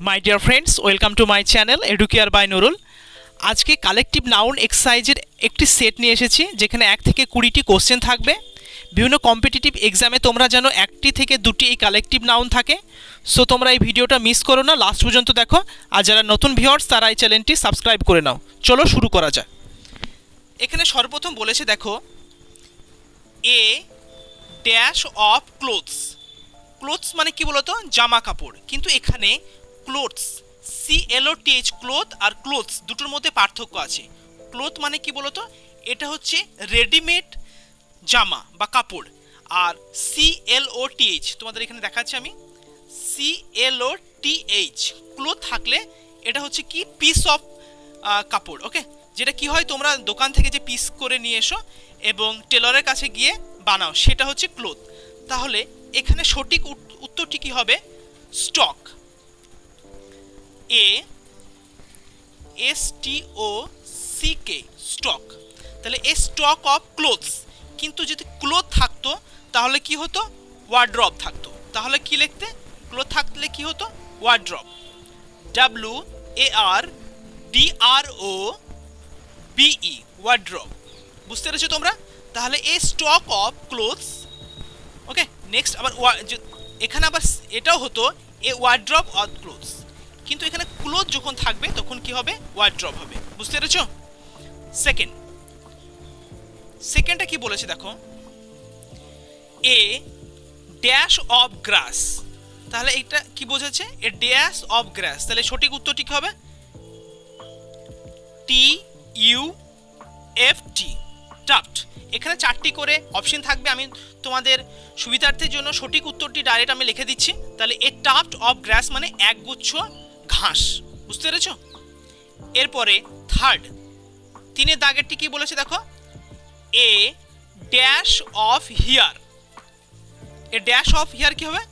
My dear friends, welcome to my channel Educare by Nurul. আজকে collective noun এক্সারসাইজের একটি set নিয়ে এসেছি, যেখানে 1 থেকে 20টি কোশ্চেন থাকবে। বিভিন্ন কম্পিটিটিভ এক্সামে তোমরা যেন 1টি থেকে 2টি এই কালেকটিভ নাউন থাকে। সো তোমরা এই ভিডিওটা মিস করো না, লাস্ট পর্যন্ত দেখো। আর যারা নতুন ভিউয়ার্স তারা এই চ্যানেলটি সাবস্ক্রাইব করে নাও। চলো শুরু করা যাক। এখানে সর্বপ্রথম বলেছে, দেখো, a dash of clothes. Clothes মানে কি বলতো? জামা কাপড়। কিন্তু এখানে ক্লোথস, CLOTH, ক্লোথ আর ক্লোথস দুটোর মধ্যে পার্থক্য আছে। ক্লোথ মানে কি বলতো? এটা হচ্ছে রেডিমেড জামা বা কাপড়। আর CLOTH তোমাদের এখানে দেখাচ্ছি আমি, CLOTH ক্লোথ থাকলে এটা হচ্ছে কি পিস অফ কাপড়। ওকে, যেটা কি হয়, তোমরা দোকান থেকে যে পিস করে নিয়ে এসো এবং টেলরের কাছে গিয়ে বানাও, সেটা হচ্ছে ক্লোথ। তাহলে এখানে সঠিক উত্তরটি কি হবে? স্টক। STOCK, stock. তাহলে এ স্টক অফ ক্লোথস। কিন্তু যদি ক্লোথ থাকতো তাহলে কি হতো? ওয়ার্ড্রব থাকতো। তাহলে কি লিখতে? ক্লোথ থাকলে কি হতো? ওয়ার্ড্রব। WARDROBE, wardrobe. বুঝতে পেরেছো তোমরা? তাহলে a stock of clothes. Okay, next আবার এখানে আবার এটাও হতো এ ওয়ার্ড্রব অফ ক্লোথস। কিন্তু এখানে ক্লোথ যখন থাকবে তখন কি হবে? ওয়ার্ড্রব হবে। বুঝতে পেরেছো? সেকেন্ডটা কি বলেছে দেখো, এ ড্যাশ অফ গ্রাস। তাহলে এটা কি বোঝাচ্ছে? এ ড্যাশ অফ গ্রাস। তাহলে সঠিক উত্তরটি কি হবে? TUFT, tuft. এখানে 4টি করে অপশন থাকবে, আমি তোমাদের সুবিধার্থের জন্য সঠিক উত্তরটি ডাইরেক্ট আমি লিখে দিচ্ছি। তাহলে এ টাফট অফ গ্রাস মানে একগুচ্ছ ঘাস। বুঝতে পেরেছো? এরপরে থার্ড, 3 দাগেরটি কি বলেছে দেখো, a dash of hair. A dash of hair কি হবে?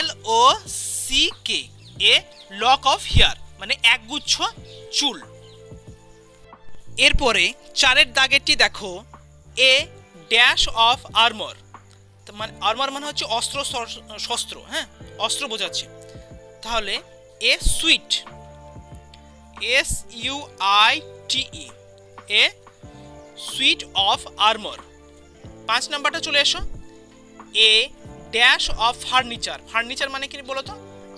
LOCK, a lock of hair মানে একগুচ্ছ চুল। এরপরে 4 দাগেরটি দেখো, এ ড্যাশ অফ আর্মর। মানে আর্মর মানে হচ্ছে অস্ত্র, শস্ত্র। হ্যাঁ, অস্ত্র বোঝাচ্ছে। তাহলে a suite, SUITE, a suite of armour. 5 নাম্বারটা চলে এসো, a dash of furniture. Furniture মানে কি বলতো?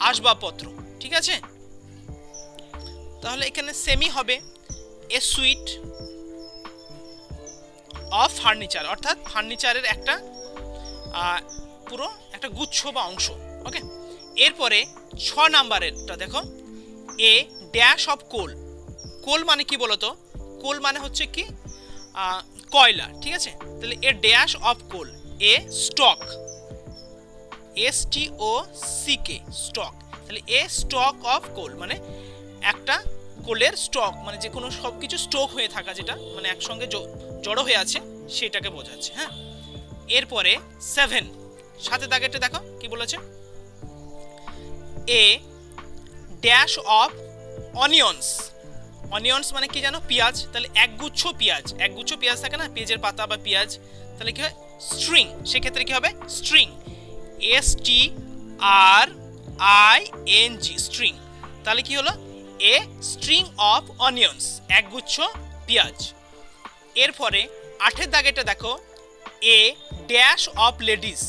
আসবাবপত্র। ঠিক আছে? তাহলে এখানে সেমি হবে, এ সুইট অফ ফার্নিচার, অর্থাৎ ফার্নিচারের একটা পুরো একটা গুচ্ছ বা অংশ। ওকে, এরপরে 6 নাম্বারেরটা দেখো, এ ড্যাশ অফ কোল। কোল মানে কি বলতো? কোল মানে হচ্ছে কি কয়লা। ঠিক আছে? তাহলে a dash of coal, a stock, STOCK, stock. তাহলে এ স্টক অফ কোল মানে একটা কোলের স্টক, মানে যে কোনো সব কিছু স্টক হয়ে থাকা, যেটা মানে একসঙ্গে জড়ো হয়ে আছে, সেটাকে বোঝাচ্ছে। হ্যাঁ, এরপরে 7 দাগেরটা দেখো কি বলেছে, এ ড্যাশ অফ অনিয়ন্স। অনিয়ন্স মানে কি জানো? পেঁয়াজ। তাহলে একগুচ্ছ পেঁয়াজ, একগুচ্ছ পেঁয়াজ থাকে না, পেঁয়াজের পাতা বা পেঁয়াজ। তাহলে কি হয়? স্ট্রিং। সেক্ষেত্রে কি হবে? String, STRING, string. তাহলে কি হলো? এ স্ট্রিং অফ অনিয়ন্স, একগুচ্ছ পেঁয়াজ। এরপরে 8 দাগেরটা দেখো, a dash of ladies.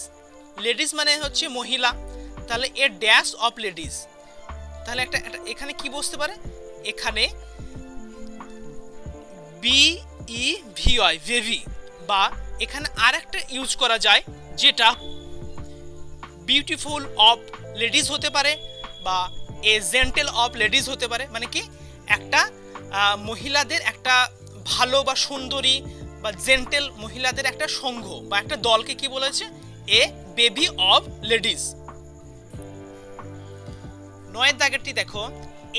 Ladies মানে হচ্ছে মহিলা। তাহলে এ ড্যাশ অফ লেডিস। তাহলে একটা এখানে কি বসতে পারে? এখানে BEVY, বেবি। বা এখানে আর একটা ইউজ করা যায়, যেটা বিউটিফুল অফ লেডিস হতে পারে, বা এ জেন্টেল অফ লেডিস হতে পারে। মানে কি একটা মহিলাদের একটা ভালো বা সুন্দরী বা জেন্টেল মহিলাদের একটা সংঘ বা একটা দলকে কি বলেছে? এ বেবি অফ লেডিস। 9 দাগেরটি দেখো,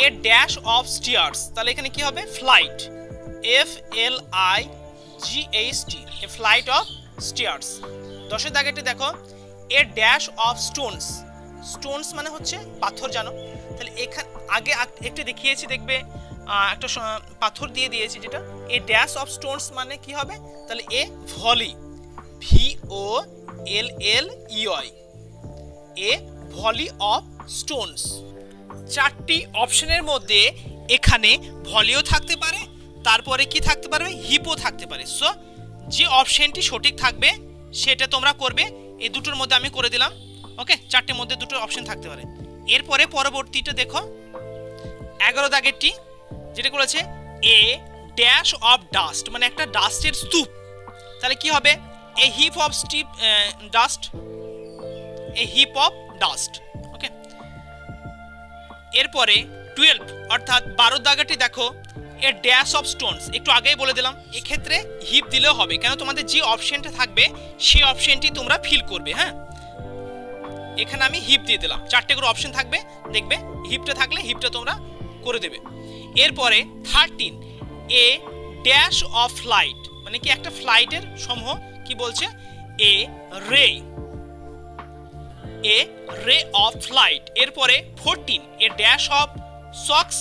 এ ড্যাশ অফ স্টিয়ার্স। তাহলে এখানে কি হবে? Flight, FLIGHT, A flight of stares. 10 দাগেরটি দেখো, a dash of Stones. Stones মানে হচ্ছে পাথর, জানো? তাহলে এখানে আগে একটু দেখিয়েছি, দেখবে একটা পাথর দিয়ে দিয়েছি, যেটা এ ড্যাশ অফ স্টোনস মানে কি হবে? তাহলে a volley, VOLLEY, a volley of stones. চারটি অপশনের মধ্যে এখানে ভলিও থাকতে পারে, তারপরে কি থাকতে পারবে, হিপও থাকতে পারে। সো যে অপশনটি সঠিক থাকবে সেটা তোমরা করবে। এই দুটোর মধ্যে আমি করে দিলাম। ওকে, চারটের মধ্যে দুটো অপশন থাকতে পারে। এরপরে পরবর্তীটা দেখো 11 দাগেরটি, যেটা করেছে এ ড্যাশ অফ ডাস্ট, মানে একটা ডাস্টের স্তূপ। তাহলে কি হবে, a heap of dust, a heap of dust. Okay, এরপরে 12 অর্থাৎ 12 দাগাটি দেখো, এ ড্যাশ অফ স্টোনস। একটু আগেই বলে দিলাম এক্ষেত্রে হিপ দিলেও হবে, কেন তোমাদের যে অপশনটা থাকবে সেই অপশনটি তোমরা ফিল করবে। হ্যাঁ, এখানে আমি হিপ দিয়ে দিলাম, চারটে করে অপশন থাকবে, দেখবে হিপটা থাকলে হিপটা তোমরা করে দেবে। এরপরে 13 এ ড্যাশ অফ ফ্লাইট, মানে কি একটা ফ্লাইটের সমূহ, কি বলছে, এ রে, এ রে অফ ফ্লাইট। এরপরে 14 এ ড্যাশ অফ সক্স,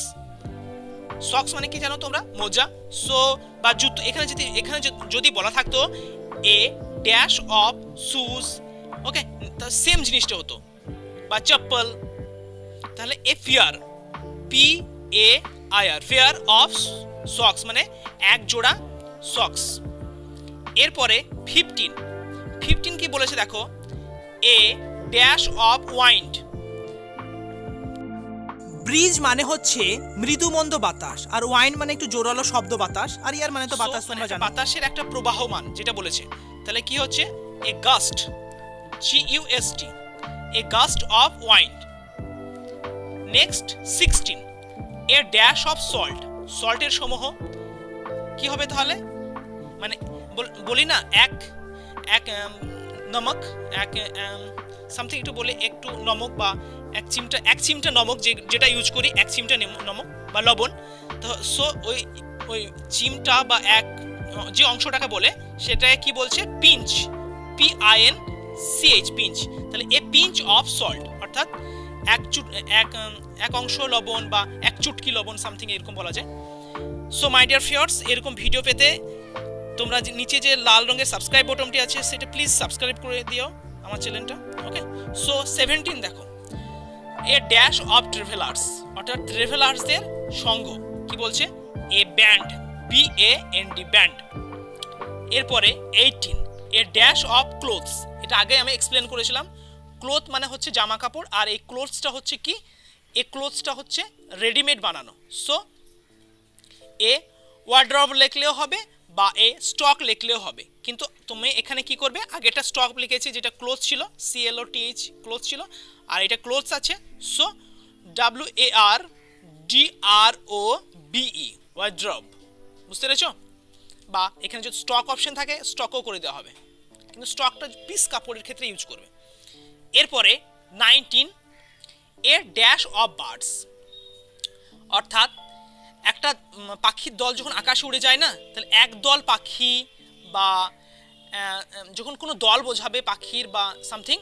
সক্স মানে কি জানো তোমরা, মোজা। সো বা জুতো, এখানে যদি বলা থাকতো a dash of shoes, okay, same জিনিসটা হতো, বা চপ্পল। তাহলে a pair, P A I R, pair of socks মানে এক জোড়া সক্স। এরপরে 15 কি বলেছে দেখো, a dash of wind. Breeze মানে হচ্ছে মৃদুমন্দ বাতাস, আর ওয়াইন্ড মানে একটু জোরালো শব্দ বাতাস, আর ইয়ার মানে তো বাতাস, তোমরা জানো বাতাসের একটা প্রবাহমান যেটা বলেছে। তাহলে কি হচ্ছে, a gust, GUST, a gust of wind. Next 16 a dash of salt, সল্টের সমূহ কি হবে তাহলে, মানে বলি না এক নমক, এক সামথিং একটু বলে একটু নমক, বা এক চিমটা নমক, যেটা ইউজ করি, এক চিমটা নমক বা লবণ। তো সো ওই চিমটা বা এক যে অংশটাকে বলে সেটাকে কি বলছে, পিঞ্চ, PINCH, পিঞ্চ। তাহলে এ পিঞ্চ অফ সল্ট অর্থাৎ এক অংশ লবণ বা এক চুটকি লবণ, সামথিং এরকম বলা যায়। সো মাই ডিয়ার ফ্রেন্ডস, এরকম ভিডিও পেতে তোমরা নিচে যে লাল রঙের সাবস্ক্রাইব বাটনটি আছে সেটা প্লিজ সাবস্ক্রাইব করে দিও আমার চ্যানেলটা। ওকে, সো 17 দেখো, এ ড্যাশ অফ ট্রাভেলার্স, অর্থাৎ ট্রাভেলার্সদের সঙ্গ, কি বলছে, এ ব্যান্ড, BAND, ব্যান্ড। এরপরে 18 এ ড্যাশ অফ ক্লোথস, এটা আগে আমি এক্সপ্লেন করেছিলাম। ক্লোথ মানে হচ্ছে জামা কাপড়, আর এই ক্লোথসটা হচ্ছে কি, এই ক্লোথসটা হচ্ছে রেডিমেড বানানো। সো এ ওয়ার্ড্রব লিখলেও হবে বা এ স্টক লিখলেও হবে, কিন্তু তুমি এখানে কি করবে, আগেটা স্টক লিখেছি যেটা ক্লোথ ছিল, CLOTH ক্লোথ ছিল, আর এটা ক্লোথস আছে। সো WARDROBE, ওয়ার্ড্রব, বুঝতে পেরেছো? বা এখানে যদি স্টক অপশন থাকে স্টকও করে দেওয়া হবে, কিন্তু স্টকটা পিস কাপড়ের ক্ষেত্রে ইউজ করবে। এরপরে 19 এ ড্যাশ অফ বার্ডস, অর্থাৎ একটা পাখির দল যখন আকাশে উড়ে যায় না, তাহলে এক দল পাখি, বা যখন কোনো দল বোঝাবে পাখির বা সামথিং,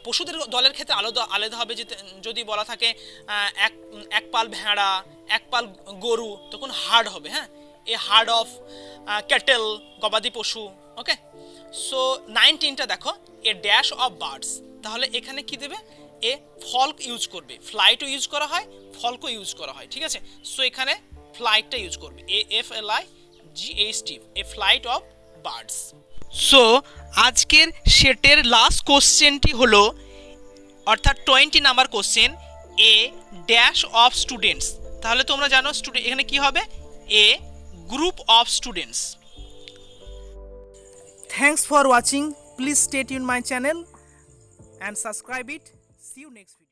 পশুদের দলের ক্ষেত্রে আলাদা হবে। যদি বলা থাকে এক পাল ভেড়া, এক পাল গরু, তখন হার্ড হবে। হ্যাঁ, এ হার্ড অফ ক্যাটেল, গবাদি পশু। ওকে, সো 19টা দেখো, এ ড্যাশ অফ বার্ডস। তাহলে এখানে কি দেবে, এ ফল্ক ইউজ করবে, ফ্লাইটও ইউজ করা হয়, ফল্কও ইউজ করা হয়, ঠিক আছে। সো এখানে ফ্লাইটটা ইউজ করবে, AFLIGHT, a flight of birds. So আজকের সেটের লাস্ট কোশ্চেনটি হলো, অর্থাৎ 20 number question, a dash of students. তাহলে তোমরা জানো এখানে কি হবে, a group of students. Thanks for watching, please stay tune my channel and subscribe it. See you next video.